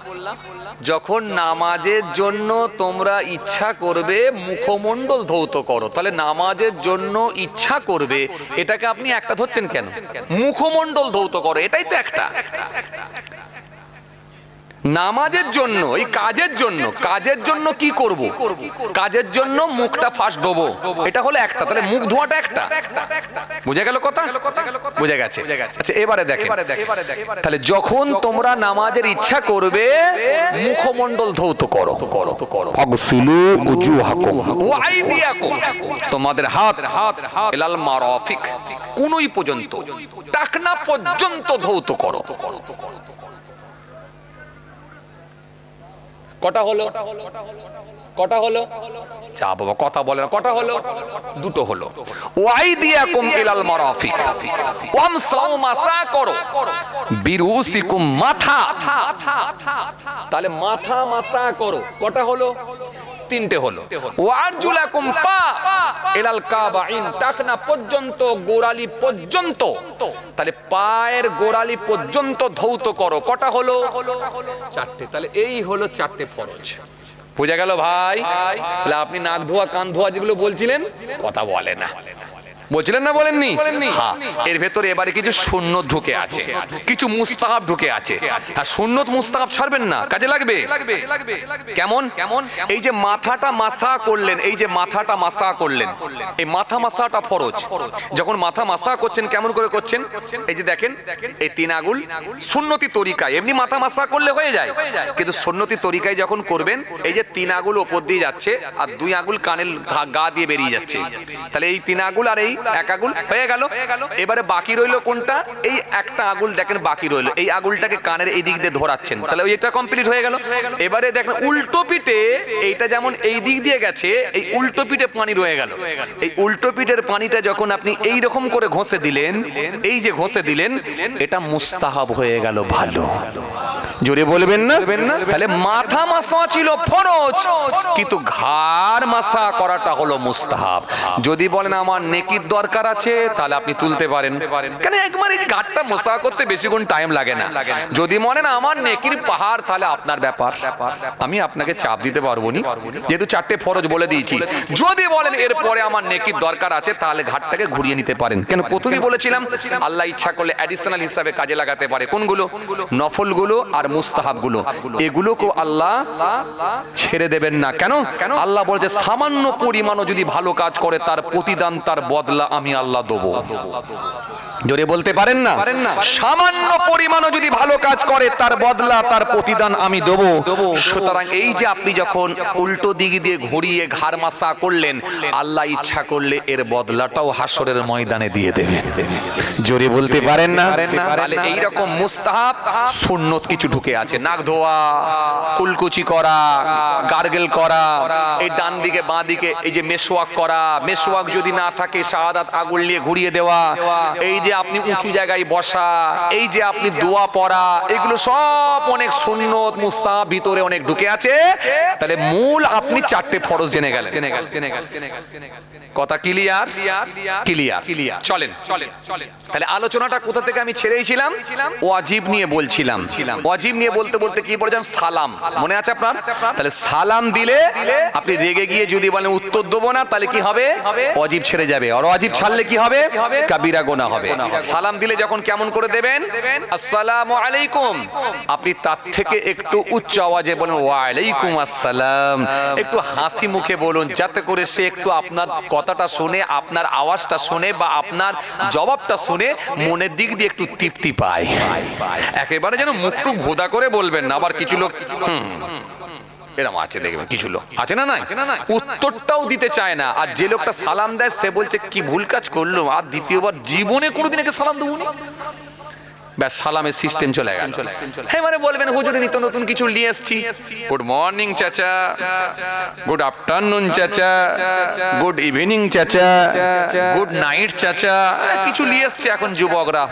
যখন নামাজের জন্য তোমরা ইচ্ছা করবে মুখমণ্ডল ধৌত করো, তাহলে নামাজের জন্য ইচ্ছা করবে এটাকে আপনি একটা ধরছেন কেন? মুখমণ্ডল ধৌত করো, এটাই তো একটা। নামাজের জন্য, এই কাজের জন্য কি করব? কাজের জন্য মুখটা ফাঁস দেবো, এটা হলো একটা। তাহলে মুখ ধোয়াটা একটা। বুঝে গেল কথা? বুঝে গেছে। আচ্ছা এবারে দেখেন, তাহলে যখন তোমরা নামাজের ইচ্ছা করবে মুখমণ্ডল ধৌত করো, ফাগসিলু উজুহাকুম ওয়া আইদিয়াকুম, তোমাদের হাত ইলাল মারাফিক, কোনই পর্যন্ত, টাকনা পর্যন্ত ধৌত করো। কটা হলো? কটা হলো? যা বাবা কথা বলে না। কটা হলো? 2টো হলো। ওয়াইদিয়াকুম ইলাল মারাফিক, ওয়ামসাউ, মাসা করো, বিরুসিকুম, মাথা, তাহলে মাথা মাসা করো। কটা হলো? 3টে হলো। ওয়ারজুলাকুম, পা, ইলাল কাবাইন, টাকনা পর্যন্ত, গোড়ালি পর্যন্ত, তাহলে পায়ের গোড়ালি পর্যন্ত ধৌত করো। কটা হলো? 4টে। তাহলে এই হলো 4টে ফরজ। বুঝা গেল ভাই? তাহলে আপনি নাক ধোয়া, কান ধোয়া যেগুলো বলছিলেন, কথা বলে না, বলছিলেন না, বলেননি? হ্যাঁ, এর ভেতরে এবারে কিছু সুন্নত ঢুকে আছে, কিছু মুস্তাহাব ঢুকে আছে। আর সুন্নত মুস্তাহাব ছাড়বেন না, কাজে লাগবে। কেমন? এই যে মাথাটা মাসা করলেন, এই মাথা মাসাটা ফরজ। যখন মাথা মাসা করছেন কেমন করে করছেন? এই যে দেখেন, এই 3 আঙ্গুল সুন্নতি তরিকায়, এমনি মাথা মাসা করলে হয়ে যায়, কিন্তু সুন্নতি তরিকায় যখন করবেন, এই যে 3 আঙ্গুল ওপর দিয়ে যাচ্ছে আর 2 আঙ্গুল কানের গা দিয়ে বেরিয়ে যাচ্ছে, তাহলে এই 3 আঙ্গুল আর এই এক আগুল হয়ে গেল। এবারে বাকি রইল কোনটা? এই একটা আগুল দেখেন বাকি রইল, এই আগুলটাকে কানের এই দিক দিয়ে ধরাচ্ছেন, তাহলে ওই এটা কমপ্লিট হয়ে গেল। এবারে দেখেন উল্টো পিঠে এইটা যেমন এই দিক দিয়ে গেছে, এই উল্টো পিঠে পানি রয়ে গেল। এই উল্টো পিঠের পানিটা যখন আপনি এই রকম করে ঘষে দিলেন, এই যে ঘষে দিলেন, এটা মুস্তাহাব হয়ে গেল, ভালো। জোরে বলবেন না? তাহলে মাথা মাসা ছিল ফরজ, কিন্তু ঘাড় মাসা করাটা হলো মুস্তাহাব। যদি বলেন আমার নেকির দরকার আছে, তাহলে আপনি তুলতে পারেন, কেন একবার এই ঘাড়টা মাসা করতে বেশিক্ষণ টাইম লাগে না। যদি মনে না আমার নেকির পাহাড়, তাহলে আপনার ব্যাপার, আমি আপনাকে চাপ দিতে পারবো না, যেহেতু 4টে ফরজ বলে দিয়েছি। যদি বলেন এরপরে আমার নেকির দরকার আছে, তাহলে ঘাটটাকে ঘুরিয়ে নিতে পারেন। কেন প্রথমেই বলেছিলাম আল্লাহ ইচ্ছা করলে অ্যাডিশনাল হিসাবে কাজে লাগাতে পারে। কোনগুলো? নফলগুলো আর মুস্তাহাবগুলো, এগুলোকেও আল্লাহ ছেড়ে দেবেন না। কেন? আল্লাহ বলছে সামান্য পরিমাণও যদি ভালো কাজ করে, তার প্রতিদান, তার বদলা আমি আল্লাহ দেবো। জোরে বলতে পারেন না? সামান্য পরিমাণও যদি ভালো কাজ করে, তার বদলা, তার প্রতিদান আমি দেবো। সুতরাং এই যে আপনি যখন উল্টো দিক দিয়ে ঘুরিয়ে ঘাড় মাসা করলেন, আল্লাহ ইচ্ছা করলে এর বদলাটাও হাসরের ময়দানে দিয়ে দেবেন। জোরে বলতে পারেন না? তাহলে এইরকম মুস্তাহাব সুন্নত কিছু ঢুকে আছে। নাক ধোয়া, কুলকুচি করা, গার্গেল করা, এই ডান দিকে বাঁ দিকে এই যে মেসওয়াক করা, মেসওয়াক যদি না থাকে শাহাদাত আগুল নিয়ে ঘুরিয়ে দেওয়া, এই যে আপনি উঁচু জায়গায় বসা, এই যে আপনি দোয়া পড়া, এগুলো সব অনেক সুন্নত মুস্তাহাব ভিতরে অনেক ঢুকে আছে। তাহলে মূল আপনি 4টে ফরজ জেনে গেলেন। কথা ক্লিয়ার? ক্লিয়ার। চলেন। তাহলে আলোচনাটা কোথা থেকে আমি ছেড়েছিলাম? ওয়াজিব নিয়ে বলছিলাম। ওয়াজিব নিয়ে বলতে বলতে কি বলছিলাম? সালাম। মনে আছে আপনার? তাহলে সালাম দিলে আপনি রেগে গিয়ে যদি বলেন উত্তর দেবো না, তাহলে কি হবে? ওয়াজিব ছেড়ে যাবে। আর ওয়াজিব ছাড়লে কি হবে? কাবিরা গুনাহ হবে। সালাম দিলে যখন কেমন করে দেবেন? আসসালামু আলাইকুম। আপনি তার থেকে একটু উচ্চ আওয়াজে বলেন ওয়া আলাইকুম আসসালাম, একটু হাসি মুখে বলুন, যাতে করে সে একটু আপনার কথাটা শুনে, আপনার আওয়াজটা শুনে বা আপনার জবাবটা শুনে মনের দিক দিয়ে একটু তৃপ্তি পায়। একেবারে যেন মুখটুক ভোদা করে বলবেন না। আবার কিছু লোক এরকম আছে, দেখবেন কিছু লোক আছে না, নাই উত্তরটাও দিতে চায় না। আর যে লোকটা সালাম দেয় সে বলছে কি ভুল কাজ করলো, আর দ্বিতীয়বার জীবনে কোনোদিন একে সালাম দেবো না। ব্যাস সালামের সিস্টেম চলে গেল। এবারে বলবেন হুজুর নিত্য নতুন কিছু নিয়ে এসেছি, গুড মর্নিং চাচা, গুড আফটারনুন চাচা, গুড ইভিনিং চাচা, গুড নাইট চাচা, কিছু নিয়ে এসছে এখন যুবকরা,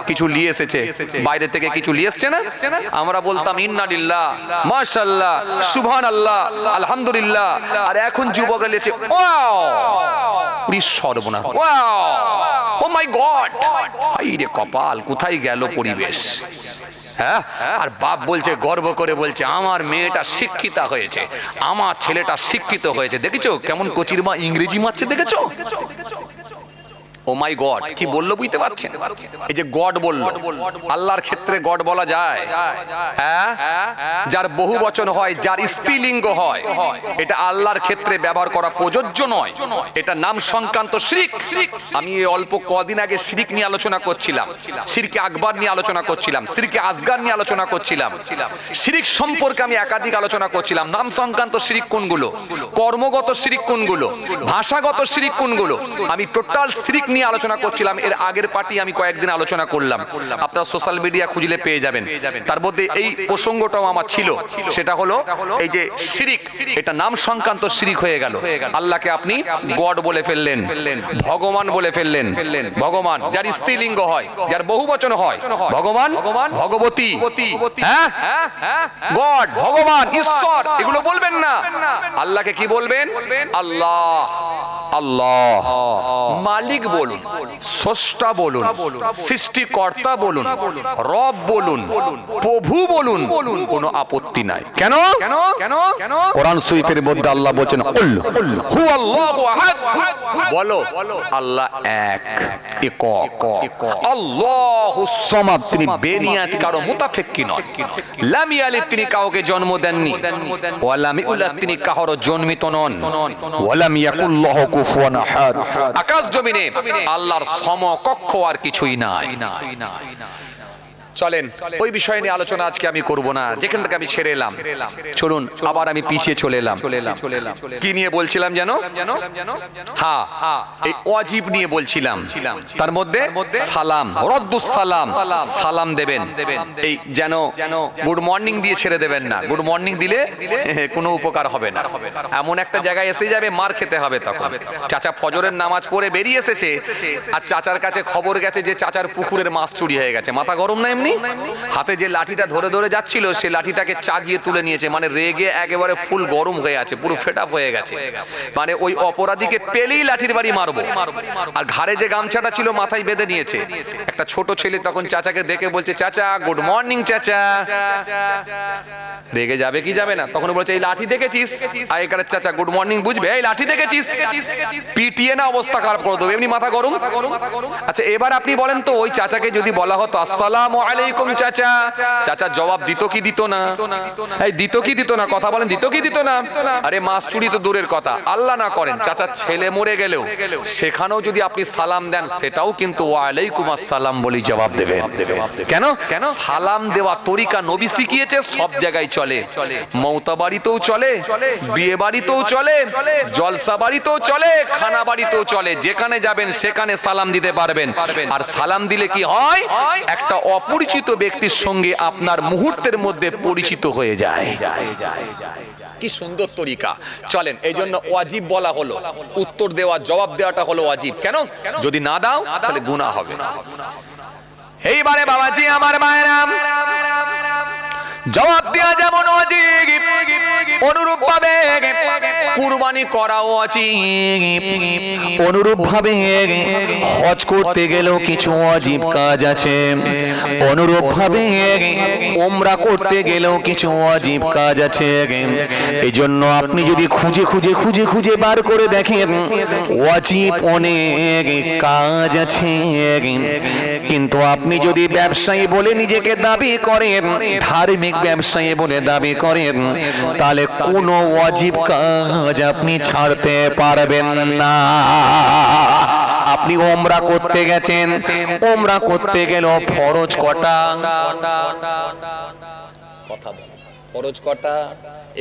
কিছু নিয়ে এসেছে বাইরে থেকে, কিছু নিয়ে এসছে না। আমরা বলতাম ইন্না লিল্লাহ, মাশাআল্লাহ, সুবহানাল্লাহ, আলহামদুলিল্লাহ। আর এখন যুবকরা নিয়েছে ওয়াও, সর্বনাশ, ওয়াও, ও মাই গড, হাই রে কপাল, কোথায় গেল পরিবেশ। হ্যাঁ, আর বাপ বলছে গর্ব করে বলছে আমার মেয়েটা শিক্ষিতা হয়েছে, আমার ছেলেটা শিক্ষিত হয়েছে। দেখেছো কেমন কচির মা ইংরেজি মারছে, দেখেছো? ও মাই গড, কি বললো বুঝতে পারছেন? এই যে গড বললো, আল্লাহর ক্ষেত্রে গড বলা যায়? হ্যাঁ, যার বহু বচন হয়, যার স্ত্রীলিঙ্গ হয়, এটা আল্লাহর ক্ষেত্রে ব্যবহার করা প্রযোজ্য নয়। এটা নাম সংক্রান্ত শিরক। আমি অল্প কদিন আগে শিরক নিয়ে আলোচনা করছিলাম, শিরকে আকবার নিয়ে আলোচনা করছিলাম, শিরকে আসগার নিয়ে আলোচনা করছিলাম। শিরক সম্পর্কে আমি একাধিক আলোচনা করছিলাম। নাম সংক্রান্ত শিরক কোনগুলো, কর্মগত শিরক কোনগুলো, ভাষাগত শিরক কোনগুলো, আমি টোটাল শিরক নিয়ে আলোচনা করছিলাম। এর আগের পার্টি আমি কয়েকদিন আলোচনা করলাম, আপনারা সোশ্যাল মিডিয়া খুঁজলে পেয়ে যাবেন। তার মধ্যে এই প্রসঙ্গটাও আমার ছিল, সেটা হলো এই যে শিরক, এটা নাম সংক্রান্ত শিরক হয়ে গেল। আল্লাহকে আপনি গড বলে ফেললেন, ভগবান বলে ফেললেন। ভগবান যার স্ত্রীলিঙ্গ হয়, যার বহুবচন হয়, ভগবান, ভগবতী, হ্যাঁ, গড, ভগবান, ঈশ্বর, এগুলো বলবেন না। আল্লাহকে কি বলবেন? আল্লাহ, আল্লাহ। মালিক বলুন, স্রষ্টা বলুন, সৃষ্টিকর্তা বলুন, রব বলুন, প্রভু বলুন, কোনো আপত্তি নাই। কেন? কোরআন শরীফের মধ্যে আল্লাহ বলেন হু আল্লাহু আহাদ, বলো আল্লাহ এক, একক। আল্লাহুস সামাদ, তিনি বেনিয়াত, কারো মুতাফেক্কি নন। লাম ইয়ালিদ, তিনি কাউকে জন্ম দেননি। ওয়া লাম ইউলাদ, তিনি কারো জন্মিত নন। ওয়া লাম ইয়াকুল্লাহু কুফুয়ান আহাদ, আকাশ জমিনে আল্লাহর সমকক্ষ আর কিছুই নাই। চলেন ওই বিষয় নিয়ে আলোচনা আজকে আমি করব না, যেখান থেকে আমি ছেড়ে এলাম। চলুন আবার আমি পিছিয়ে চলে এলাম। কি নিয়ে বলছিলাম যেন? হ্যাঁ, এই ওয়াজিব নিয়ে বলছিলাম। তার মধ্যে সালাম, রদ্দুস সালাম, সালাম দেবেন। এই যেন গুড মর্নিং দিয়ে ছেড়ে দেবেন না। গুড মর্নিং দিলে কোনো উপকার হবে না। এমন একটা জায়গায় এসে যাবে, মার খেতে হবে তখন। চাচা ফজরের নামাজ পড়ে বেরিয়ে এসেছে, আর চাচার কাছে খবর গেছে যে চাচার পুকুরের মাছ চুরি হয়ে গেছে। মাথা গরম না? এমনি হাতে যে লাঠিটা ধরে ধরে যাচ্ছিল, সে লাঠিটাকে চাগিয়ে তুলে নিয়েছে, মানে রেগে একেবারে ফুল গরম হয়ে আছে, পুরো ফেট আপ হয়ে গেছে। মানে ওই অপরাধীকে পেলেই লাঠির বাড়ি মারবো। আর ঘাড়ে যে গামছাটা ছিল মাথায় বেঁধে নিয়েছে। একটা ছোট ছেলে তখন চাচাকে দেখে বলছে, চাচা গুড মর্নিং। চাচা রেগে যাবে কি যাবে না? তখন বলছে, এই লাঠি দেখেছিস? আগেকারের চাচা গুড মর্নিং বুঝবে, এই লাঠি দেখেছিস? পিটিয়ে না অবস্থা খারাপ করে দেবে, এমনি মাথা গরম। আচ্ছা এবার আপনি বলেন তো, ওই চাচাকে যদি বলা হতো আসসালামু আলাইকুম চাচা, চাচা জবাব দিত কি দিত না? এই দিত কি দিত না? কথা বলেন, দিত কি দিত না? আরে মাছ চুরি তো দূরের কথা, আল্লাহ না করেন চাচা ছেলে মরে গেলেও সেখানেও যদি আপনি সালাম দেন, সেটাও কিন্তু ওয়ালাইকুম আসসালাম বলি জবাব দেবেন। কেন? সালাম দেওয়া তরিকা নবী শিখিয়েছে, সব জায়গায় চলে। মৌতা বাড়িতেও চলে, বিয়ে বাড়িতেও চলে, জলসা বাড়িতেও চলে, খানা বাড়িতেও চলে। যেখানে যাবেন সেখানে সালাম দিতে পারবেন। আর সালাম দিলে কি হয়? একটা অপরিচিত ব্যক্তির সঙ্গে আপনার মুহূর্তের মধ্যে পরিচিত হয়ে যায়। কি সুন্দর তরিকা। চলেন, এই জন্য ওয়াজিব বলা হলো, উত্তর দেওয়া, জবাব দেওয়াটা হলো ওয়াজিব। কেন? যদি না দাও তাহলে গুনাহ হবে। এইবারে বাবাজি আমার মায়েরা, জবাব দেওয়া যেমন ওয়াজিব, অনুরূপ ভাবে কুরবানি করা ওয়াজিব। অনুরূপ ভাবে হজ করতে গেলেও কিছু ওয়াজিব কাজ আছে। অনুরূপ ভাবে উমরা করতে গেলেও কিছু ওয়াজিব কাজ আছে। এই জন্য আপনি যদি খুঁজে খুঁজে খুঁজে খুঁজে বার করে দেখেন, ওয়াজিব অনেক কাজ আছে। কিন্তু আপনি যদি ব্যবসায়ী বলে নিজেকে দাবি করেন, ধার্মিক ব্যবসায়ী বলে দাবি করেন, তাহলে কোনো ওয়াজিব কাজ আপনি ছাড়তে পারবেন না। আপনি উমরা করতে গেছেন, উমরা করতে গেল ফরজ কটা? কথা বল, ফরজ কটা?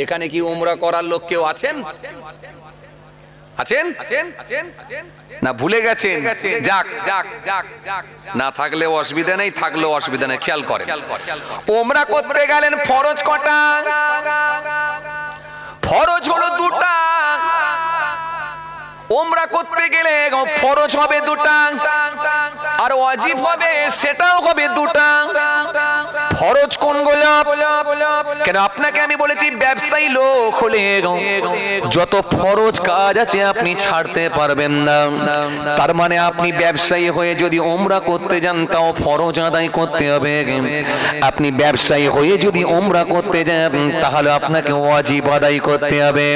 এখানে কি উমরা করার লোক কেউ আছেন? আছেন না ভুলে গেছেন? যাক যাক যাক যাক, না থাকলেও অসুবিধা নেই, থাকলেও অসুবিধা নেই। খেয়াল করেন, উমরা করতে গেলেন, ফরজ কটা? ফরজ হলো দুটা। উমরা করতে গেলে ফরজ হবে দুটা, আর ওয়াজিব হবে সেটাও হবে দুটা। ফরজ কোনগুলো? কেন আপনাকে আমি বলেছি ব্যবসায়ী লোক হলে যত ফরজ কাজ আছে আপনি ছাড়তে পারবেন না। তার মানে আপনি ব্যবসায়ী হয়ে যদি উমরা করতে যান, তাও ফরজ আদায় করতে হবে। আপনি ব্যবসায়ী হয়ে যদি উমরা করতে যান, তাহলে আপনাকে ওয়াজিব আদায় করতে হবে।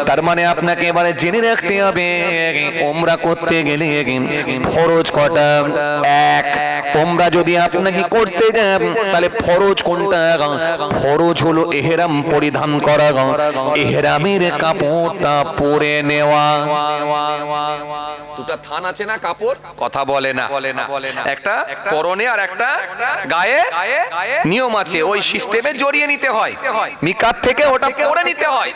তার মানে আপনাকে এবারে জেনে রাখতে হবে, উমরা করতে গেলে ফরজ কটা? এক, উমরা যদি আপনাকে করতে যান, তাহলে ফরজ কোনটা? ফরজ হলো ইহরাম পরিধান করা, ইহরামের কাপড়টা পরে নেওয়া। দুটা থান আছে না কাপড়? কথা বলে না। একটা পরনে আর একটা গায়ে নিয়ম আছে, ওই সিস্টেমে জড়িয়ে নিতে হয়। মিকাত থেকে ওটা পরে নিতে হয়।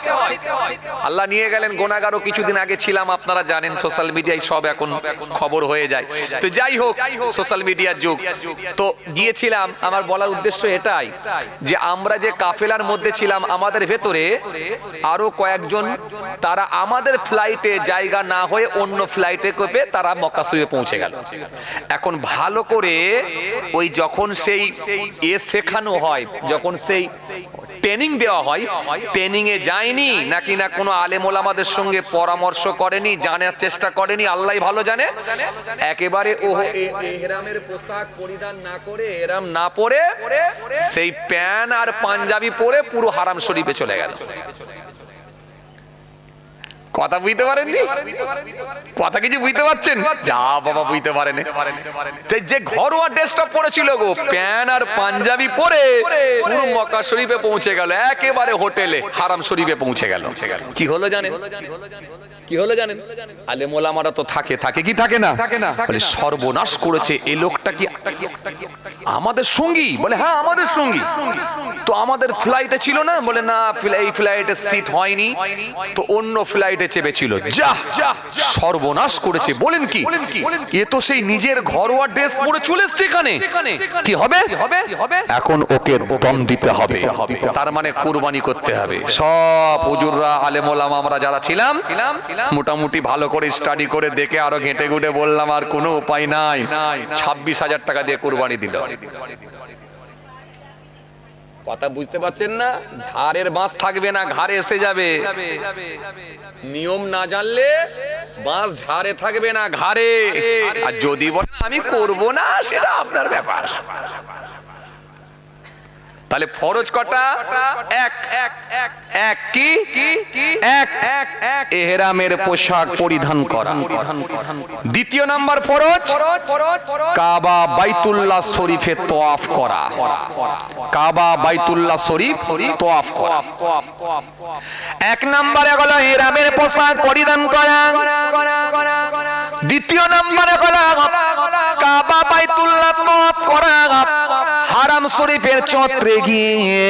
আল্লাহ নিয়ে গেলেন গুনাহগারও। কিছুদিন আগে ছিলাম, আপনারা জানেন সোশ্যাল মিডিয়ায় সব এখন খবর হয়ে যায়। তো যাই হোক, সোশ্যাল মিডিয়ার যুগ। তো গিয়েছিলাম, আমার বলার উদ্দেশ্য এটাই যে আমরা যে কাফেলার মধ্যে ছিলাম, আমাদের ভেতরে আরো কয়েকজন, তারা আমাদের ফ্লাইটে জায়গা না হয়ে অন্য ফ্লাইটে করে তারা মক্কা শরীফে পৌঁছে গেল। এখন ভালো করে ওই যখন সেই শেখানো হয়, যখন সেই ট্রেনিং দেওয়া হয়, ট্রেনিং এ যায়নি নাকি না কোনো আলেম ওলামাদের সঙ্গে পরামর্শ করেনি, জানার চেষ্টা করেনি, আল্লাহ ভালো জানে। একেবারে ইহরামের পোশাক পরিধান না করে, ইহরাম না পরে, সেই প্যান্ট আর পাঞ্জাবি পরে পুরো হারাম শরীফে চলে গেল। কথা বুঝতে পারেননি? কথা কিছু বুঝতে পারছেন? যা বাবা বুঝতে পারেন। যে ঘরোয়া ড্রেসটা পরেছিল গো, প্যান্ট আর পাঞ্জাবি পরে পুরো মক্কা শরীফে পৌঁছে গেল, একেবারে হোটেলে হারাম শরীফে পৌঁছে গেল। কি হলো জানেন? কি কি হলো জানেন? আলেম ওলামারা তো থাকে কি থাকে না? বলে সর্বনাশ করেছে এই লোকটা কি আমাদের সঙ্গী? বলে হ্যাঁ আমাদের সঙ্গী। তো আমাদের ফ্লাইটে ছিল না? বলে না, এই ফ্লাইটে সিট হয়নি, তো অন্য ফ্লাইটে চেপেছিল। যা সর্বনাশ করেছে। বলেন কি? এ তো সেই নিজের ঘরোয়া ড্রেস পরে চলে এসছে এখানে। কি হবে? এখন ওকে দম দিতে হবে, তার মানে কুরবানি করতে হবে। সব হুজুররা আলেম ওলামা আমরা যারা ছিলাম মোটামুটি ভালো করে স্টাডি করে দেখে আরো ঘেঁটে ঘুটে বললাম আর কোনো উপায় নাই, 26,000 টাকা দিয়ে কুরবানি দিল। কথা বুঝতে পারছেন না? ঝাড়ের বাঁশ থাকবে না, ঘাড়ে এসে যাবে। নিয়ম না জানলে বাঁশ ঝাড়ে থাকবে না, ঘাড়ে। আর যদি বলেন আমি করব না, সেটা আপনার ব্যাপার। তাহলে ফরজ কটা? এক কি? ইহরামের পোশাক পরিধান করা। দ্বিতীয় নাম্বার ফরজ কাবা বাইতুল্লাহ শরীফে তওয়াফ করা। কাবা বাইতুল্লাহ শরীফ তওয়াফ করা। এক নম্বরে হলো ইহরামের পোশাক পরিধান করা। দ্বিতীয় নম্বরে হলো কাবা বাইতুল্লাহ তওয়াফ করা। হারাম শরীফের চত্বরে গিয়ে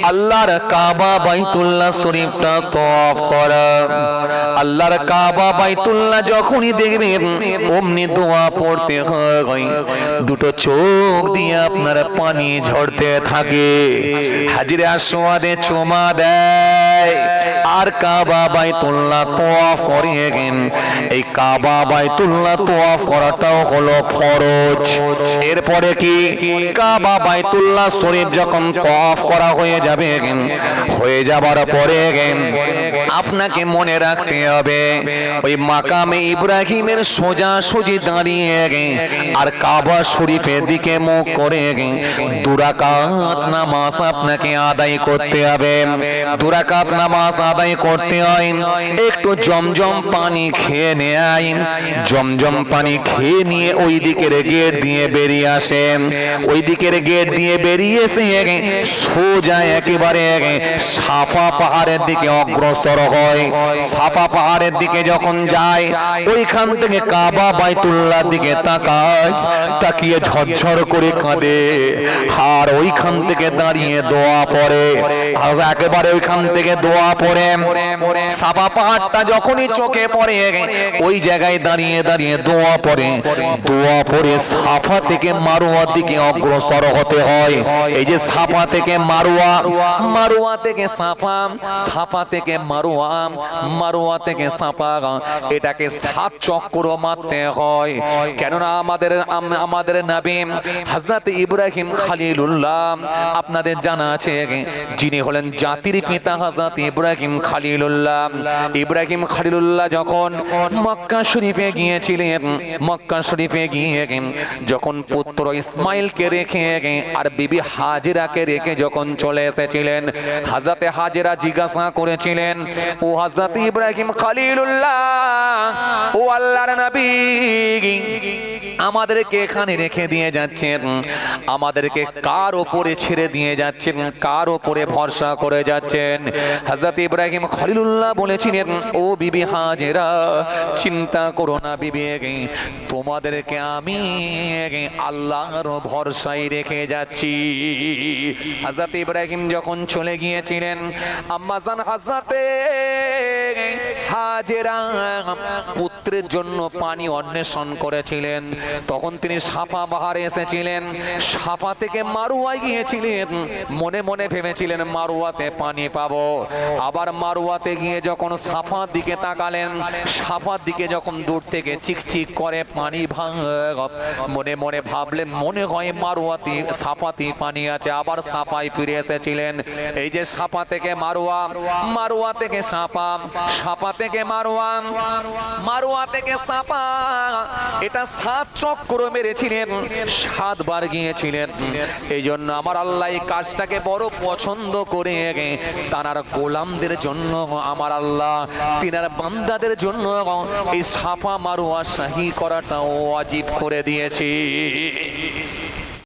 আল্লাহর কাবা বাইতুল্লাহ শরীফটা তওয়াফ করা। আল্লাহর কাবা বাইতুল্লাহ যখনই দেখবেন অমনি দোয়া পড়তে হয়, দুটো চোখ দিয়ে আপনার পানি ঝরতে থাকে। হাজরে আসওয়াদে চুমা দেয় আর কাবা বাইতুল্লাহ তওয়াফ করে। এই কাবা বাইতুল্লাহ তওয়াফ করাটাও হলো ফরজ। এরপরে কি? কাবা বাইতুল্লাহ শরীফ যখন তওয়াফ করা হয়ে যাবে, হয়ে যাবার পরে আপনাকে মনে রাখতে হবে ওই মাকামে ইব্রাহিমের সোজাসুজি দাঁড়িয়ে আর কাবা শরীফের দিকে মুখ করে 2 রাকাত নামাজ আপনাকে আদায় করতে হবে। 2 রাকাত নামাজ আদায় করতে হয়। একটু জমজম পানি খেয়ে নেয়। জমজম পানি খেয়ে নিয়ে ওই দিকের গেট দিয়ে বেরিয়ে আসে। ওই দিকের গেট দিয়ে বেরিয়ে এসে সোজা একেবারে সাফা পাহাড়ের দিকে অগ্রসর হয়। সাফা পাহাড়ের দিকে যখন যায় ওইখান থেকে কাবা বাইতুল্লাহর দিকে তাকায়, তাকিয়ে ঝরঝর করে কাঁদে। আর ওইখান থেকে দাঁড়িয়ে দোয়া পড়ে। একেবারে ওইখান থেকে দোয়া পড়ে। সাফা পাহাড়টা যখনই চোখে পড়ে ওই জায়গায় দাঁড়িয়ে দাঁড়িয়ে দোয়া পড়ে। দোয়া পড়ে সাফা থেকে মারওয়ার দিকে অগ্রসর হতে হয়। এই যে সাফা থেকে মারওয়া, মারওয়া থেকে সাফা, সাফা থেকে মারওয়া, মারওয়া থেকে সাফা, এটাকে 7 চক্র মারতে হয়। কেননা আমাদের নবী হযরত ইব্রাহিম খলিলুল্লাহ আপনাদের জানা আছে, যিনি হলেন জাতির পিতা হযরত ইব্রাহিম খলিলুল্লাহ। ইব্রাহিম খলিলুল্লাহ যখন মক্কা শরীফে গিয়েছিলেন, মক্কা শরীফে গিয়ে যখন পুত্র ইসমাইলকে রেখে আর বিবি হাজেরাকে রেখে যখন চলে এসেছিলেন, হযরত হাজেরা জিজ্ঞাসা করেছিলেন, ও হযরত ইব্রাহিম খলিলুল্লাহ, ও আল্লাহর নবী, আমাদেরকে এখানে রেখে দিয়ে যাচ্ছেন, আমাদেরকে কার উপরে ছেড়ে দিয়ে যাচ্ছেন, কার উপরে ভরসা করে যাচ্ছেন? হযরত ইব্রাহিম খলিলুল্লাহ বলেছিলেন, ও বিবি হাজেরা, চিন্তা করো না বিবি, তোমাদেরকে আমি আল্লাহর ভরসায় রেখে যাচ্ছি। হযরত ইব্রাহিম যখন চলে গিয়েছিলেন, আম্মাজান হযরত হাজেরা পুত্রের জন্য পানি অন্বেষণ করেছিলেন। তখন তিনি সাফা পাহাড়ে এসেছিলেন, সাফা থেকে মারওয়ায় গিয়েছিলেন। মনে মনে ভেবেছিলেন মারওয়াতে পানি পাবো। আবার মারওয়াতে গিয়ে যখন সাফার দিকে তাকালেন, সাফার দিকে যখন দূর থেকে চিকচিক করে পানি মনে মনে ভাবলেন মনে হয় মারওয়াতে সাফাতে পানি আছে। আবার সাফায় ফিরে এসেছিলেন। এই যে সাফা থেকে মারওয়া, মারওয়া থেকে সাফা, সাফা থেকে মারওয়া, মারওয়া থেকে সাফা, এটা 7 চক্র মেরেছিলেন, 7 বার গিয়েছিলেন। এই জন্য আমার আল্লাহ এই কাজটাকে বড় পছন্দ করে তার গোলামদের জন্য আমার আল্লাহ তিনার বান্দাদের জন্য এই সাফা মারওয়া শাহী করাটা ওয়াজিব করে দিয়েছে।